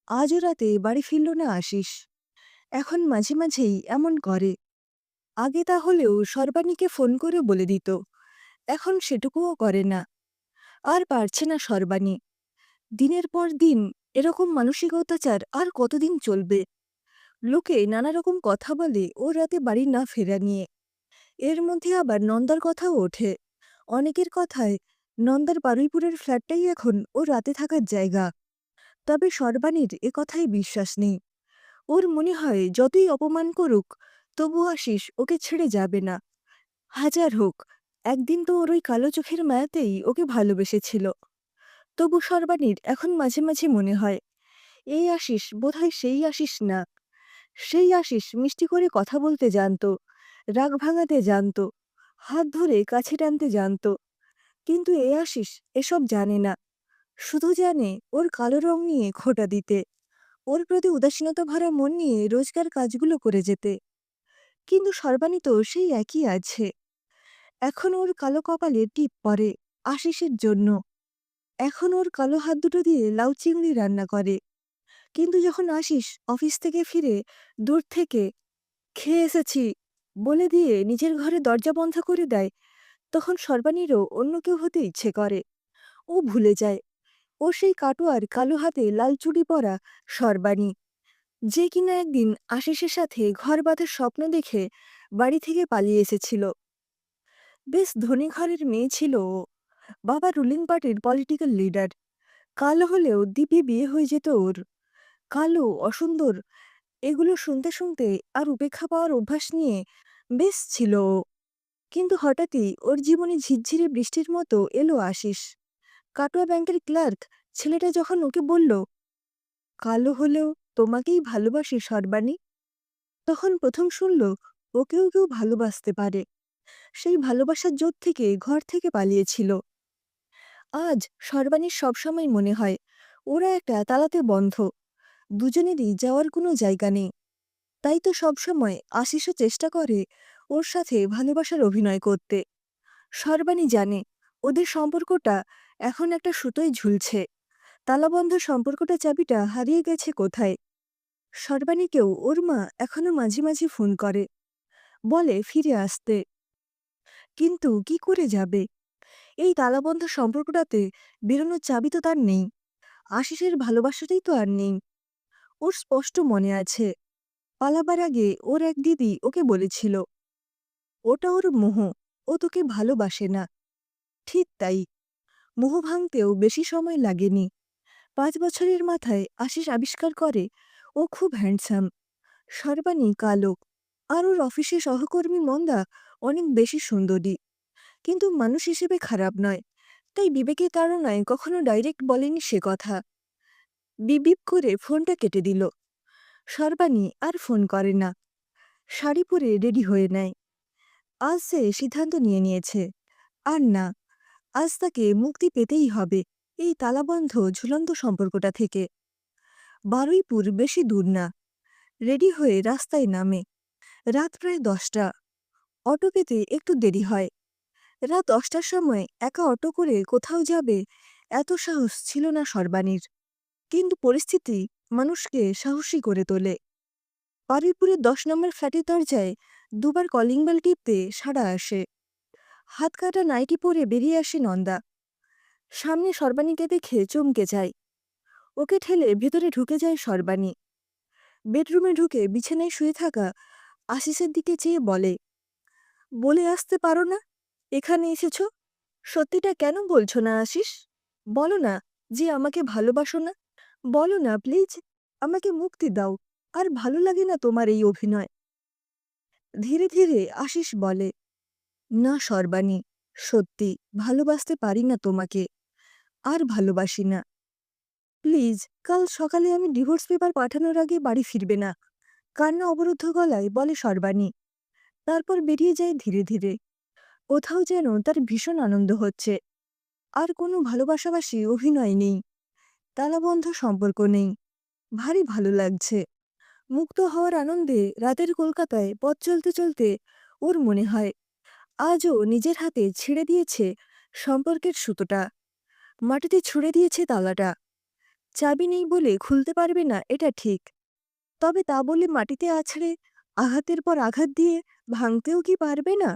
আজও রাতে বাড়ি ফিরল না আশিস। এখন মাঝে মাঝেই এমন করে। আগে তাহলেও সর্বাণীকে ফোন করে বলে দিত। এখন সেটুকুও করে না। আর পারছে না সর্বাণী। দিনের পর দিন এরকম মানসিক অত্যাচার আর কতদিন চলবে? লোকে নানা রকম কথা বলে ও রাতে বাড়ি না ফেরা নিয়ে। এর মধ্যে আবার নন্দার কথাও ওঠে। অনেকের কথায় নন্দার বারুইপুরের ফ্ল্যাটটাই এখন ও রাতে থাকার জায়গা। তবে সর্বাণীর এ কথায় বিশ্বাস নেই। ওর মনে হয় যতই অপমান করুক, তবু আশিস ওকে ছেড়ে যাবে না। হাজার হোক, একদিন তো ওর ওই কালো চোখের মায়াতেই ওকে ভালোবেসেছিল। তবু সর্বাণীর এখন মাঝে মাঝে মনে হয়, এই আশিস বোধহয় সেই আশিস না। সেই আশিস মিষ্টি করে কথা বলতে জানতো, রাগ ভাঙাতে জানতো, হাত ধরে কাছে টানতে জানতো। কিন্তু এ আশিস এসব জানে না। শুধু জানে ওর কালো রং নিয়ে খোঁটা দিতে, ওর প্রতি উদাসীনতা ভরা মন নিয়ে রোজকার কাজগুলো করে যেতে। কিন্তু সর্বাণী তো সেই একই আছে। এখন ওর কালো কপালে টিপ পড়ে আশিসের জন্য। এখন ওর কালো হাত দুটো দিয়ে লাউ চিংড়ি রান্না করে। কিন্তু যখন আশিস অফিস থেকে ফিরে দূর থেকে খেয়ে এসেছি বলে দিয়ে নিজের ঘরে দরজা বন্ধ করে দেয়, তখন সর্বাণীরও অন্য কেউ হতে ইচ্ছে করে। ও ভুলে যায় ও সেই কাটোয়ার কালো হাতে লাল চুড়ি পরা সর্বাণী, যে কিনা একদিন আশিসের সাথে ঘর বাঁধার স্বপ্ন দেখে বাড়ি থেকে পালিয়ে এসেছিল। বেশ ধনী ঘরের মেয়ে ছিল ও। বাবা রুলিং পার্টির পলিটিক্যাল লিডার। কালো হলেও দিব্যি বিয়ে হয়ে যেত ওর। কালো, অসুন্দর, এগুলো শুনতে শুনতে আর উপেক্ষা পাওয়ার অভ্যাস নিয়ে বেশ ছিল ও। কিন্তু হঠাৎই ওর জীবনে ঝিরঝিরে বৃষ্টির মতো এলো আশিস। কাটোয়া ব্যাংকের ক্লার্ক ছেলেটা যখন ওকে বলল, কালো হলেও তোমাকেই ভালোবাসি সর্বাণী, তখন প্রথম শুনল ওকেও কেউ ভালোবাসতে পারে। সেই ভালোবাসার জোর থেকে ঘর থেকে পালিয়েছিল। আজ সর্বাণীর সবসময় মনে হয় ওরা একটা তালাতে বন্ধ, দুজনেরই যাওয়ার কোনো জায়গা নেই। তাই তো সবসময় আশিসও চেষ্টা করে ওর সাথে ভালোবাসার অভিনয় করতে। সর্বাণী জানে ওদের সম্পর্কটা এখন একটা সুতোয় ঝুলছে। তালাবন্ধ সম্পর্কটা চাবিটা হারিয়ে গেছে কোথায়। সর্বাণীকেও ওর মা এখনো মাঝে মাঝে ফোন করে, বলে ফিরে আসতে। কিন্তু কি করে যাবে? এই তালাবন্ধ সম্পর্কটাতে বেরোনোর চাবি তো তার নেই। আশিসের ভালোবাসাটাই তো আর নেই। ওর স্পষ্ট মনে আছে, পালাবার আগে ওর এক দিদি ওকে বলেছিল, ওটা ওর মোহ, ও তোকে ভালোবাসে না। ঠিক তাই, মোহ ভাঙতেও বেশি সময় লাগেনি। 5 বছরের মাথায় আশিস আবিষ্কার করে ও খুব হ্যান্ডসাম। সর্বাণী কালো, আর ওর অফিসে সহকর্মী মন্দা অনেক বেশি সুন্দরী। কিন্তু মানুষ হিসেবে খারাপ নয়। তাই বিবেকের তাড়নায় কখনো ডাইরেক্ট বলেনি সে কথা। বিপ বিপ করে ফোনটা কেটে দিল। সর্বাণী আর ফোন করে না। শাড়ি পরে রেডি হয়ে নেয়। আজ সে সিদ্ধান্ত নিয়ে নিয়েছে, আর না, আজ তাকে মুক্তি পেতেই হবে এই তালাবন্ধ ঝুলন্ত সম্পর্কটা থেকে। বারুইপুর বেশি দূর না। রেডি হয়ে রাস্তায় নামে। রাত প্রায় 10টা। অটো পেতে একটু দেরি হয়। রাত 10টার সময় একা অটো করে কোথাও যাবে এত সাহস ছিল না সর্বাণীর। কিন্তু পরিস্থিতি মানুষকে সাহসী করে তোলে। বারুইপুরের 10 নম্বর ফ্ল্যাটের দরজায় দুবার কলিং বেল টিপতে সাড়া আসে। হাত কাটা নাইটি পরে বেরিয়ে আসে নন্দা। সামনে সর্বাণীকে দেখে চমকে যায়। ওকে ঠেলে ভেতরে ঢুকে যায় সর্বাণী। বেডরুমে ঢুকে বিছানায় শুয়ে থাকা আশিসের দিকে চেয়ে বলে, বলে আসতে পারো না এখানে এসেছ? সত্যিটা কেন বলছো না আশিস? বলো না যে আমাকে ভালোবাসো না। বলো না প্লিজ, আমাকে মুক্তি দাও। আর ভালো লাগে না তোমার এই অভিনয়। ধীরে ধীরে আশিস বলে, না সর্বাণী, সত্যি ভালোবাসতে পারি না তোমাকে। আর ভালোবাসি না। প্লিজ, কাল সকালে আমি ডিভোর্স পেপার পাঠানোর আগে বাড়ি ফিরবে না। কান্না অবরুদ্ধ গলায় বলে সর্বাণী। তারপর বেরিয়ে যায় ধীরে ধীরে। কোথাও যেন তার ভীষণ আনন্দ হচ্ছে। আর কোনো ভালোবাসাবাসী অভিনয় নেই। তালাবন্ধ সম্পর্ক নেই। ভারী ভালো লাগছে। মুক্ত হওয়ার আনন্দে রাতের কলকাতায় পথ চলতে চলতে ওর মনে হয় আজও নিজের হাতে ছিঁড়ে দিয়েছে সম্পর্কের সুতোটা। মাটিতে ছুঁড়ে দিয়েছে তালাটা। চাবি নেই বলে খুলতে পারবে না এটা ঠিক, তবে তা বলে মাটিতে আছড়ে আঘাতের পর আঘাত দিয়ে ভাঙতেও কি পারবে না?